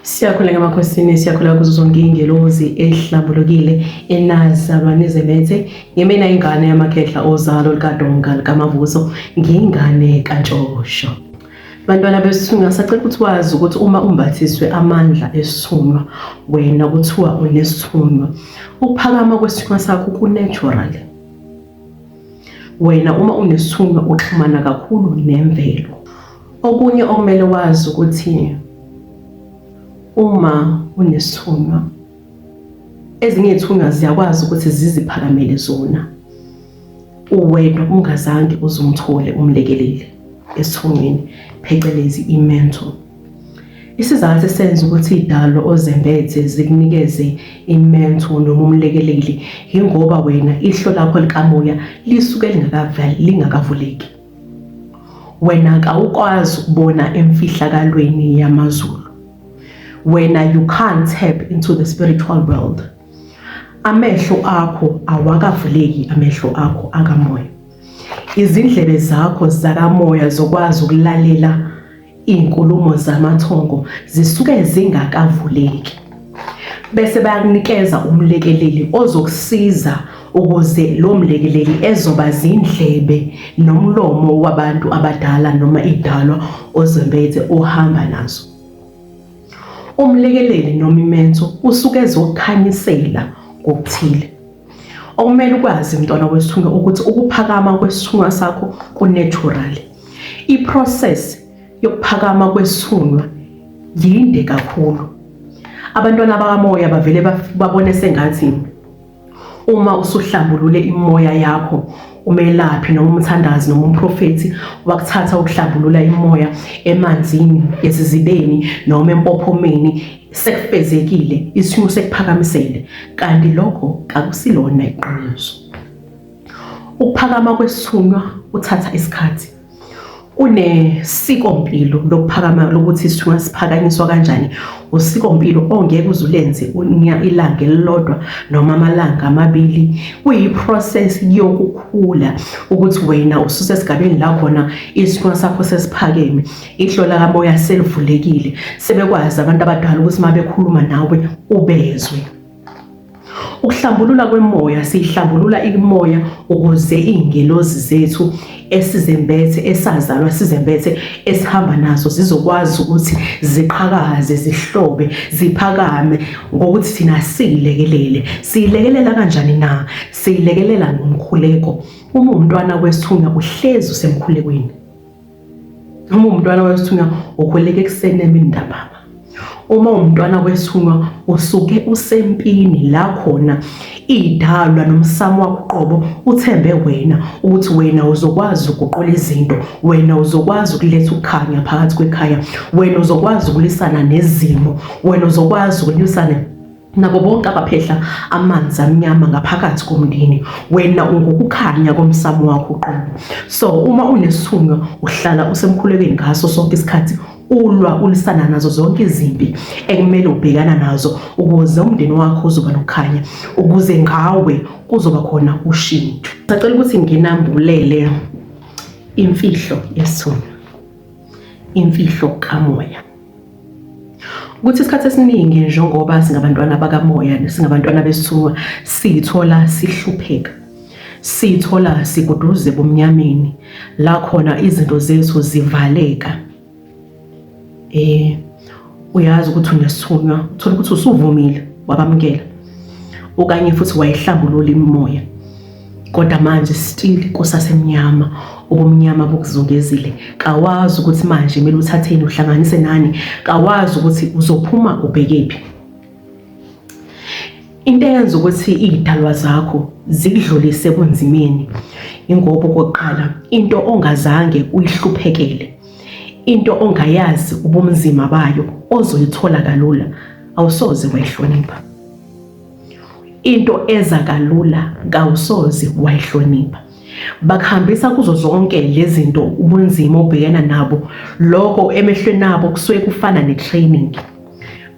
Siyakhula ngamakhosini, siyakhula kuzo zonke ingelozi ehlambulukile enazalwa nezemethe. Ngimena ingane yamakhehla ozalo likadonga likamavuso, ngingane kantshosho. Bantwana besithunywa, sacela ukuthi wazi ukuthi uma umbathiswe amandla esithunywa, wena kuthiwa unesithunywa. Ukuphakama kwesithunywa sakho ku-natural. Wena uma unesithunywa uxhumana kakhulu nemvelo. Okunye okumele wazi ukuthi uma unesithunywa, ezinye izithunywa ziyakwazi ukuthi ziziphakamele zona, uwedwa ungazange uzumthole umlekeleli esithunyweni, phecelezi i-mentor. Isizathu esenza ukuthi idalwa ozembethe zikunikeze i-mentor noma umlekeleli yingoba wena ihlo lakho likamoya lisuke lingakavuleki. Wena awukwazi ukubona emfihlakalweni yamazulu. Wena you can't tap into the spiritual world. Amehlo akho awakavuleki, amehlo akho akamoya. Izindlebe zakho zakamoya zokwazi ukulalela inkulumo zamathongo zisuke zingakavuleki. Bese bayakunikeza umlekeleli ozokusiza ukuze lo mlekeleli ezoba zindlebe nomlomo wabantu abadala noma idalwa ozembethe ohamba nazo. Umlekeleli noma imento usuke ezokukhanyisela ngokuthile. Okumele ukwazi mntwana wesithunywa ukuthi ukuphakama kwesithunywa sakho ku-natural. I-process yokuphakama kwesithunywa yinde kakhulu. Abantwana bakamoya bavele babone sengathi uma usuhlambulule imoya yakho, umelaphi noma umthandazi noma umprofethi wakuthatha ukuhlambulula imoya emanzini, esizibeni noma empophomeni, sekufezekile, isithunywa sekuphakamisele, kanti lokho akusilona iqiniso. Ukuphakama kwesithunywa uthatha isikhathi. Kunesikompilo lokuphakama lokuthi isithunywa siphakanyiswa kanjani. Usikompilo ongeke uzulenze ilanga elilodwa noma amalanga amabili. Kuyiprocess yokukhula ukuthi wena ususe esigabeni la khona isithunywa sakho sesiphakeme, ihlo lakamoya selivulekile, sebekwazi abantu abadala ukuthi uma bekhuluma nawe ubezwe. Ukuhlambulula kwemoya, sihlambulula imoya ukuze ingelozi zethu esizembethe, esazalwa sizembethe, esihamba nazo zizokwazi ukuthi ziqhakaze, zihlobe, ziphakame ngokuthi thina siyilekelele. Siyilekelela kanjani na? Siyilekelela ngomkhuleko. Uma umntwana wesithunywa uhlezi usemkhulekweni. Uma umntwana wesithunywa ukhuleka ekuseni emini ntambama. Uma umntwana wesithunywa usuke usempini la khona idalwa nomsamo wakho uqobo uthembe wena ukuthi wena uzokwazi ukuqola izinto, wena uzokwazi ukuletha ukukhanya phakathi kwekhaya, wena uzokwazi ukulisana nezimo, wena uzokwazi ukulisana nabo bonke abaphehla amanzi amnyama ngaphakathi komndeni, wena ungokukhanya komsamo wakho uqobo. So uma unesithunywa uhlala usemkhulekweni ngaso sonke isikhathi, ulwa ulisana nazo zonke izimpi ekumele ubhekana nazo ukuze umndeni wakho uzoba nokukhanya, ukuze ngawe kuzoba khona ushintsho. Sacela ukuthi nginambulele imfihlo yesithunywa, imfihlo kamoya. Ukuthi isikhathi esiningi njengoba singabantwana bakamoya, singabantwana besithunywa, sithola sihlupheka, sithola siguduze bomnyameni la khona izinto zethu zivaleka. Uyazi ukuthi unesithunywa, uthola ukuthi usuvumile wabamkela okanye futhi wayihlambulula imoya, kodwa manje still kusasemnyama, ubumnyama bokuzungezile. Kawazi ukuthi manje kumele uthatheni uhlanganise nani, kawazi ukuthi uzophuma ubhekephi. Into eyenza ukuthi idalwa zakho zikudlulise kunzimeni ingoba okokuqala into ongazange uyihluphekele, into ongayazi ubumzima bayo ozoyithola kalula, awusoze wayihlonipha. Into eza kalula kawusoze wayihlonipha. Bakuhambisa kuzo zonke lezi zinto ubunzima obhekana nabo, lokho emehlweni nabo kusuke kufana ne-training.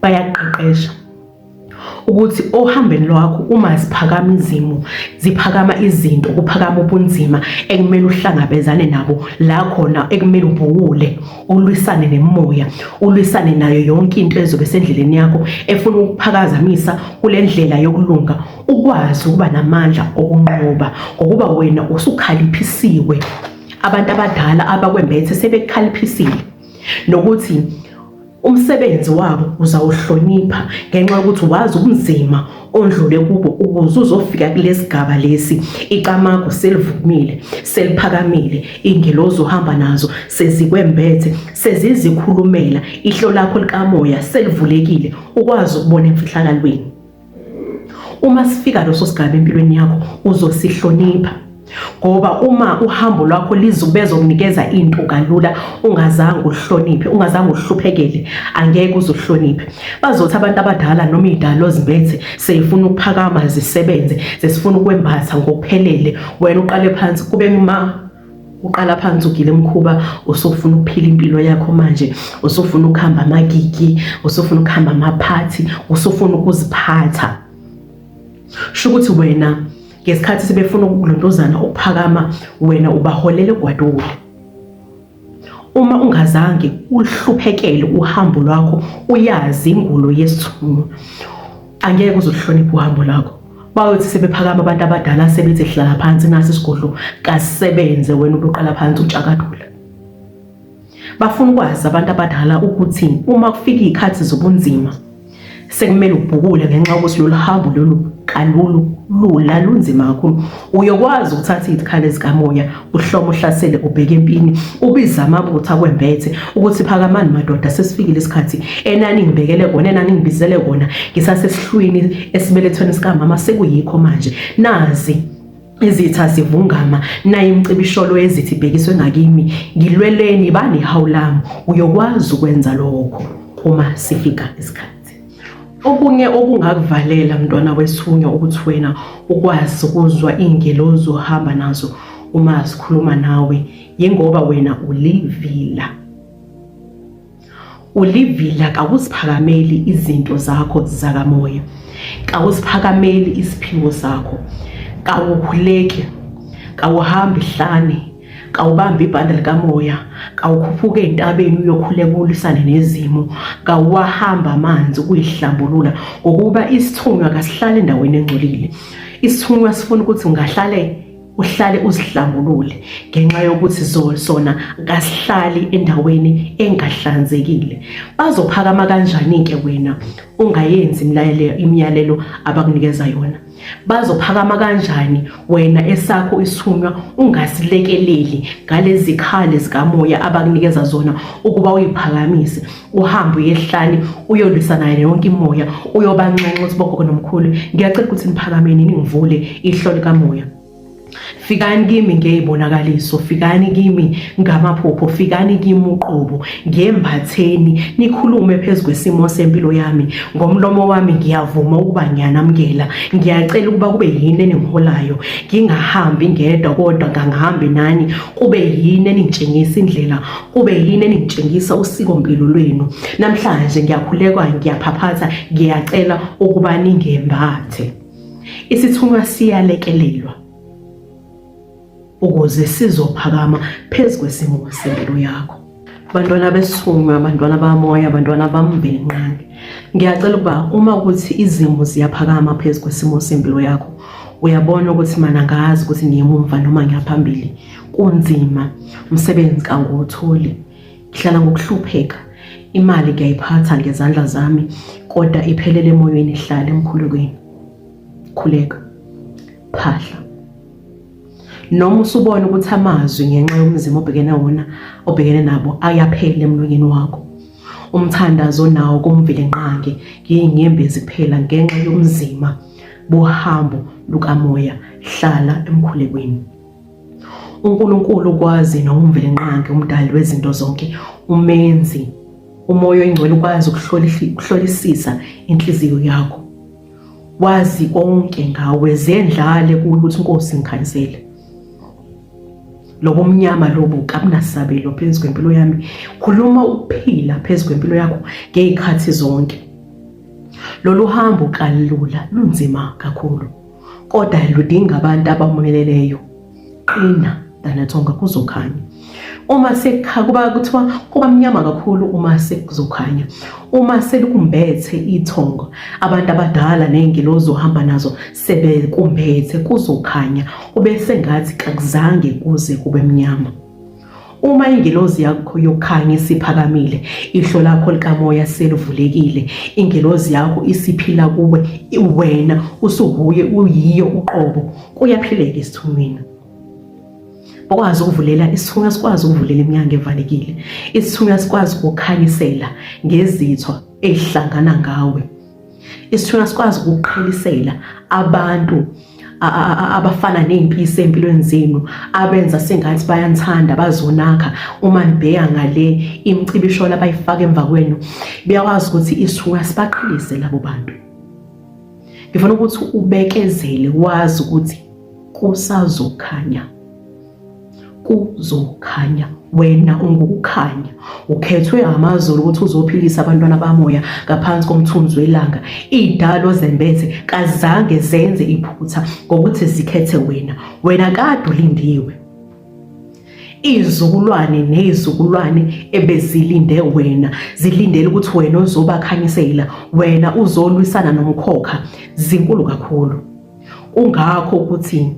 Bayaqeqesha ukuthi ohambeni lwakho uma ziphakama izimo, ziphakama izinto, kuphakama ubunzima ekumele uhlangabezane nabo, la khona ekumele ubhukule, ulwisane nemimoya, ulwisane nayo yonke into ezobe sendleleni yakho efuna ukuphakazamisa kule ndlela yokulunga, ukwazi ukuba namandla okunqoba ngokuba wena usukhaliphisiwe. Abantu abadala abakwembethe sebekukhaliphisile nokuthi umsebenzi wabo uzawuhlonipha ngenxa yokuthi wazi ubunzima ondlule kubo ukuze uzofika kulesigaba lesi. Iqamakho selivumile, seliphakamile, ingelozi uhamba nazo sezikwembethe, sezizikhulumela, ihlo lakho likamoya selivulekile ukwazi ukubona emfihlakalweni. Uma sifika leso sigaba empilweni yakho uzosihlonipha, ngoba uma uhambo lwakho bezokunikeza into kalula ungazange uhloniphe, ungazange uhluphekele, angeke uzohloniphe. Bazothi abantu abadala noma izidalo zimbethe seyifuna ukuphakama zisebenze, sesifuna ukwembatha ngokuphelele, wena uqale phansi kube uqala phansi ugile emkhuba, usufuna ukuphila impilo yakho manje, usufuna ukuhamba amagigi, usufuna ukuhamba amaphathi, usufuna ukuziphatha. Sho ukuthi wena ngesikhathi sebefuna ukulondozana ukuphakama, wena ubaholele gwadule. Uma ungazange uhluphekele uhambo lwakho, uyazi ingulo yesithunywa, angeke uzohlonipha uhambo lwakho. Bayothi sebephakama abantu abadala sebethi hlala phansi nasi isigodlo kasisebenze, wena uqala phansi utshakadula. Bafuna ukwazi abantu abadala ukuthi uma kufika izikhathi zobunzima sekumele ubhukule ngenxa yokuthi lolu hambo lolu kalulu lula lunzima kakhulu. Uyokwazi ukuthatha izikhali zikamoya, uhloma uhlasele, ubheke empini, ubiza amabutho akwembethe ukuthi phakamani madoda, sesifikile isikhathi enani ngibekele kona, enani ngibizele kona, ngisasesihlwini esibelethweni sikamama, sekuyikho manje. Nazi izitha zivungama, nayi imicibisholo ezithi ibhekiswe ngakimi, ngilweleni bani hawu lami. Uyokwazi ukwenza lokho uma sifika isikhathi. Okunye okungakuvalela mntwana wesithunywa ukuthi wena ukwazi ukuzwa ingelozi ohamba nazo uma sikhuluma nawe, yengoba wena ulivila. Ulivila, kawusiphakameli izinto zakho zakamoya, kawusiphakameli isiphiwo sakho, kawukhuleki, kawuhambi ihlane, kawubambi ibhande likamoya, kawukhuphuke entabeni uyokhuleka ulisane nezimo, kawahamba amanzi ukuyihlambulula, ngokuba isithunywa kasihlale endaweni engcolile. Isithunywa sifuna ukuthi uhlale uzihlambulule ngenxa yokuthi sona kasihlali endaweni engahlanzekile. Bazophakama kanjani-ke wena ungayenzi imiyalelo abakunikeza yona? Bazophakama kanjani wena esakho isithunywa ungasilekeleli ngalezi khali zikamoya abakunikeza zona ukuba uyiphakamise, uhambe uyehlani uyolwisana yonke imoya, uyobancanca ukuthi bogogo nomkhulu ngiyacela ukuthi niphakameni ningivule ihlo likamoya. Fikani kimi ngeyibonakaliso, fikani kimi ngamaphupho, fikani kimi uqobo, ngembatheni, nikhulume phezulu kwesimo sempilo yami. Ngomlomo wami ngiyavuma ukuba ngiyanamukela, ngiyacela ukuba kube yini eningiholayo, ngingahambi ngedwa kodwa ngangihambe nani, kube yini eningitshengisa indlela, kube yini eningitshengisa usikompilo lwenu. Namhlanje ngiyakhuleka, ngiyaphaphatha, ngiyacela ukuba ningembathe. Isithunywa siyalekelelwa ukuze sizophakama phezu kwesimo sempilo yakho. Bantwana besithunywa, bantwana bamoya, bantwana bambenqange, ngiyacela ukuba uma ukuthi izimo ziyaphakama phezu kwesimo sempilo yakho, uyabona ukuthi mana ngazi ukuthi ngiyemumva noma ngiyaphambili, kunzima, umsebenzi kanguwutholi, ngihlala ngokuhlupheka, imali ngiyayiphatha ngezandla zami kodwa iphelele emoyeni, ihlale emkhulekweni. Khuleka, phahla. Noma usubona ukuthi amazwi ngenxa yomzimo obhekene nabo ayaphela emlonyeni wakho, umthandazo nawo kumvilenqange ngiyinyembezi kuphela ngenxa yomzima bohambo lukamoya, hlala emkhulekweni. uNkulunkulu ukwazi nomvilenqange, umdali wezinto zonke, umenzi, umoya oyingcwele ukwazi ukuhlolisisa inhliziyo yakho, wazi konke ngawe, zendlale kuwe ukuthi Nkosi ngikhanyisele. Lobo mnyama lobo kabunasabelo phezu kwempilo yami, khuluma ukuphila phezu kwempilo yakho ngezikhathi zonke. Lolu hambo kalula lunzima kakhulu, kodwa ludinga abantu abameleleyo. Qina Danethonga, kuzokhanya. Uma kuthiwa kuba mnyama kakhulu uma sekuzokhanya. Uma selikumbethe ithonga, abantu abadala ney'ngilozi ohamba nazo sebekumbethe, kuzokhanya, kube sengathi kakuzange kuze kube mnyama. Uma ingilozi yakho yokukhanya isiphakamile, ihlo lakho likamoya selivulekile, ingilozi yakho isiphila kuwe, wena usuhuye uyiyo uqobo, kuyaphileka esithungweni. Bakwazi ukuvulela isithunywa, sikwazi ukuvulela iminyango evalekile. Isithunywa sikwazi ukukhanyisela ngezithwa ezihlangana ngawe. Isithunywa sikwazi ukuqhelisela abantu abafana ney'mpisi empilweni zenu, abenza sengathi bayanithanda, bazonakha. Uma nibheka ngale imicibisholo abayifaka emva kwenu, biyakwazi ukuthi isithunywa sibaqhelise labo bantu. Ngifuna ukuthi ubekezele, wazi ukuthi kusazokhanya. Kuzokhanya, wena ungukukhanya, ukhethwe amazulu ukuthi uzophilisa abantwana bamoya ngaphansi komthunzi welanga. Iy'dalo zembethe kazange zenze iphutha ngokuthi zikhethe wena kade ulindiwe. Izizukulwane nezizukulwane ebezilinde wena, zilindele ukuthi wena uzobakhanyisela, wena uzolwisana nomkhokha, zinkulu kakhulu. Ungakho ukuthi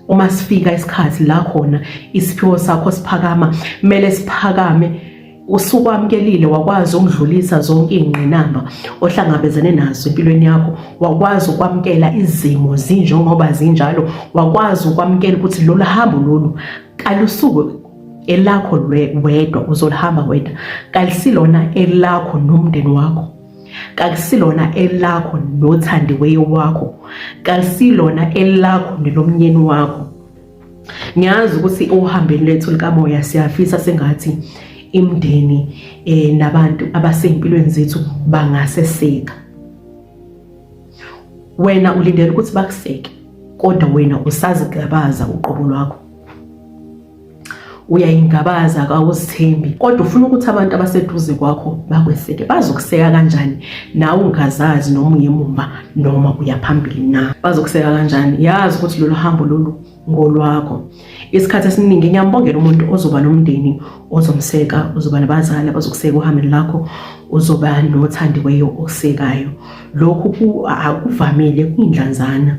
uma sifika isikhathi la khona isiphiwo sakho siphakama, kumele siphakame usukwamukelile, wakwazi ukudlulisa zonke iy'ngqinamba ohlangabezane nazo empilweni yakho, wakwazi ukwamukela izimo zinjengoba zinjalo, wakwazi ukwamukela ukuthi lolu hambo lolu kalusuke elakho wedwa, uzolihamba wedwa, kalisilona elakho nomndeni wakho, kalisilona elakho nothandiweyo wakho, kalisilona elakho nelomnyeni wakho. Ngiyazi ukuthi uhambeni lethu likamoya siyafisa sengathi imindeni nabantu abasempilweni zethu bangaseseka. Wena ulindele ukuthi bakuseke, kodwa wena usazigabaza uqobo lwakho, uyayingabaza, akawuzithembi, kodwa ufuna ukuthi abantu abaseduze kwakho bakweseke. Bazokuseka kanjani nawe ungazazi noma uyemumva noma uyaphambili na? Bazokuseka kanjani? Yazi ukuthi lolu hambo lolu ngolwakho. Isikhathi esiningi ngiyambongela umuntu ozoba nomndeni ozomseka, uzoba nabazali abazokuseka uhambeni lakho, uzoba nothandiweyo okusekayo. Lokhu akuvamile, kuyindlanzana.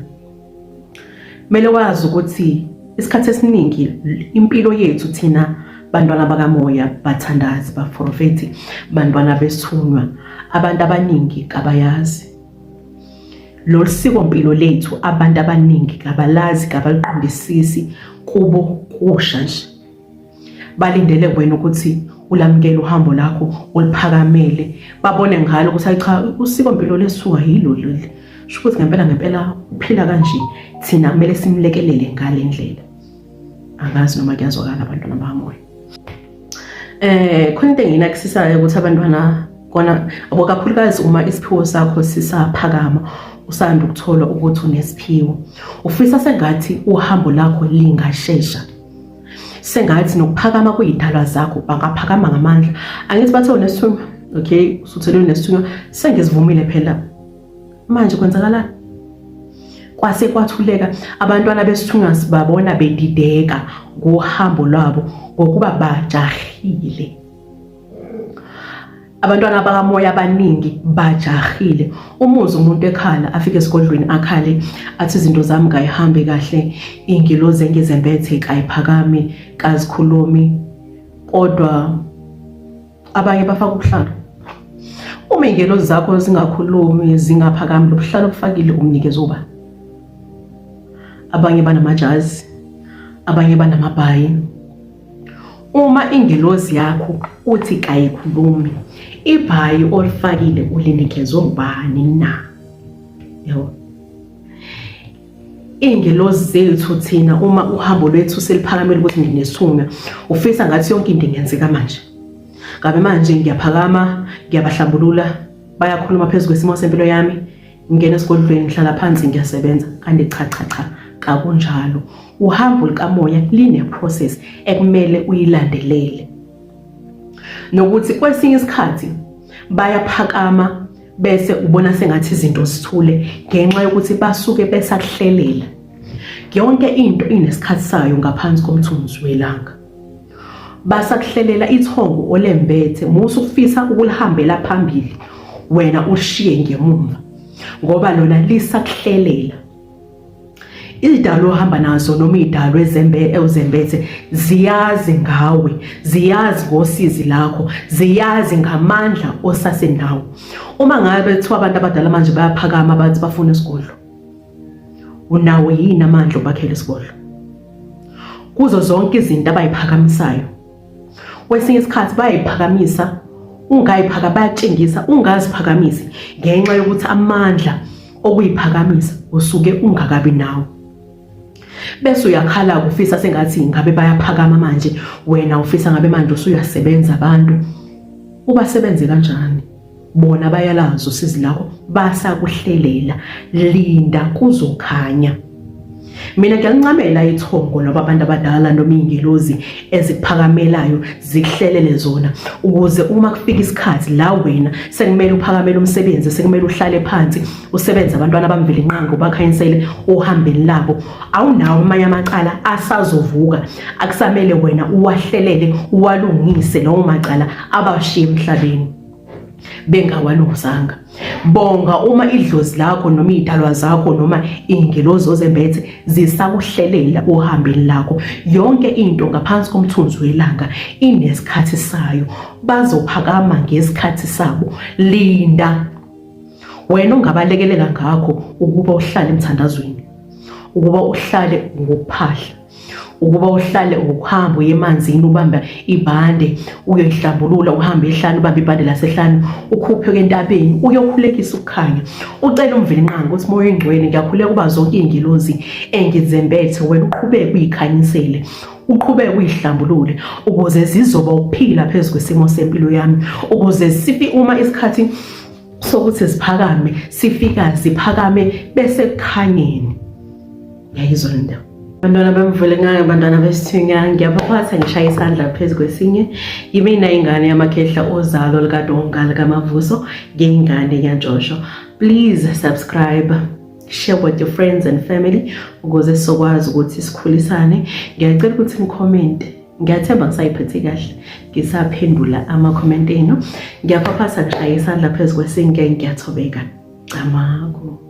Kumele wazi ukuthi isikhathi esiningi impilo yethu thina bantwana bakamoya, bathandazi, baprofethi, bantwana besithunywa, abantu abaningi kabayazi. Lolu siko mpilo lethu abantu abaningi kabalazi, kabaliqondisisi, kubo kusha nje. Balindele wena ukuthi ulamukele uhambo lakho, uliphakamele, babone ngalo ukuthi cha, usiko mpilo lesisuka yilo leli. Sho ukuthi ngempela uphila kanje, thina kumele simlekelele ngale ndlela. Angazi noma kuyazwakala abantwana bamoya. Khona into enginakusisayo ukuthi abantwana kona abokakhulukazi uma isiphiwo sakho sisaphakama, usanda ukuthola ukuthi unesiphiwo, ufisa sengathi uhambo lakho lingashesha, sengathi nokuphakama kuyidalwa zakho bangaphakama ngamandla. Angithi bathe unesithunywa, okay, usuthelwe unesithunywa, sengizivumile phela, manje kwenzakalani? Kwase kwathuleka abantwana besithunywa sibabona bedideka ngohambo lwabo ngokuba bajahile. Abantwana bakamoya abaningi bajahile. Umuzi umuntu ekhala, afike esigodlweni akhale athi izinto zami kayihambe kahle, ingilozi engizembethe kayiphakami, kazikhulumi, kodwa abanye bafaka ubuhlalo. Uma ingilozi zakho zingakhulumi, zingaphakami, lobuhlalo obufakile umnikeza uba. Abanye banamajazi, abanye banamabhayi. Uma ingilozi yakho uthi kayikhulumi, ibhayi olifakile ulinikezwe ubani na? Yebo. Ingilozi zethu thina uma uhambo lwethu seliphakamela ukuthi nginesithunywa, ufisa ngathi yonke into ingenzeka manje. Ngabe manje ngiyaphakama, ngiyabahlambulula, bayakhuluma phezulu kwesimo sempilo yami, ngingena esigodlweni, ngihlala phansi, ngiyasebenza. Kanti cha, kakunjalo. Uhambo likamoya line process ekumele uyilandelele. Nokuthi kwesinye isikhathi bayaphakama, bese ubona sengathi izinto zithule ngenxa yokuthi basuke besakuhlelela. Yonke into inesikhathi sayo ngaphansi komthunzi welanga. Basakuhlelela ithongo olembethe musu ufisa ukulihambela phambili wena ushiye ngemuva ngoba lona lisakuhlelela. Izidalo ohamba nazo noma izidalo ezembethe ziyazi ngawe, ziyazi ngosizi lakho, ziyazi ngamandla osasenawo. Uma ngabe bethu abantu abadala manje bayaphakama bathi bafuna isigodlo, unawo yini amandla obakhela isigodlo? Kuzo zonke izinto abayiphakamisayo, kwesinye isikhathi bayayiphakamisa ungayiphaka bayatshengisa ungaziphakamisi ngenxa yokuthi amandla okuyiphakamisa usuke ungakabi nawo. Bese uyakhala ufisa sengathi ngabe bayaphakama manje, wena ufisa ngabe manje usuyasebenza abantu. Ubasebenze kanjani? Bona bayalazi usizi lakho, basakuhlelela. Linda kuzokhanya. Mina ngiyalincamela ithongo loba abantu abadala noma ingelozi eziphakamelayo zikuhlelele zona ukuze uma kufika isikhathi la wena sekumele uphakamele umsebenzi, sekumele uhlale phansi usebenze abantwana bamvile inqango bakhanyisele uhambeni labo, awunawo amanye amacala asazovuka akusamele wena uwahlelele uwalungise lawo macala abashiye emhlabeni bengawalungizanga. Bonga uma idlozi lakho noma izidalwa zakho noma ingelozi ozembethe zisakuhlelela uhambeni lakho. Yonke into ngaphansi komthunzi welanga inesikhathi sayo, bazophakama ngesikhathi sabo. Linda. Wena ungabalekelela ngakho ukuba uhlale emthandazweni, ukuba uhlale ngokuphahla, ukuba uhlale ukuhamba uye emanzini ubamba ibhande uyoyihlambulula, uhambe ehlanu ubamba ibhande lasehlanu, ukhuphe entabeni uyokhulekisa ukukhanya, ucela umvile inqango ukuthi moya engcwele ngiyakhuleka kuba zonke ingilozi engizembethe wena uqhubeke uyikhanyisele, uqhubeke uyihlambulule ukuze zizoba ukuphila phezulu kwesimo sempilo yami, ukuze uma isikhathi sokuthi ziphakame sifika ziphakame bese kukhanyeni. Ngiyayizwa le ndaba. Bantwana bemvule ngake bantwana besithunya, ngiyabaphatha ngishaya isandla phezu kwesinye. Yimina ingane yamakhehla ozalo likadonga likamavuso, ngengane yaNtshosho. Please subscribe, share with your friends and family ukuze sizokwazi ukuthi sikhulisane. Ngiyacela ukuthi nicomment. Ngiyathemba ngisayiphethe kahle, ngisaphendula ama-comment enu. Ngiyabaphatha ngishaya isandla phezu kwesinye, ngiyathobeka. Camaku.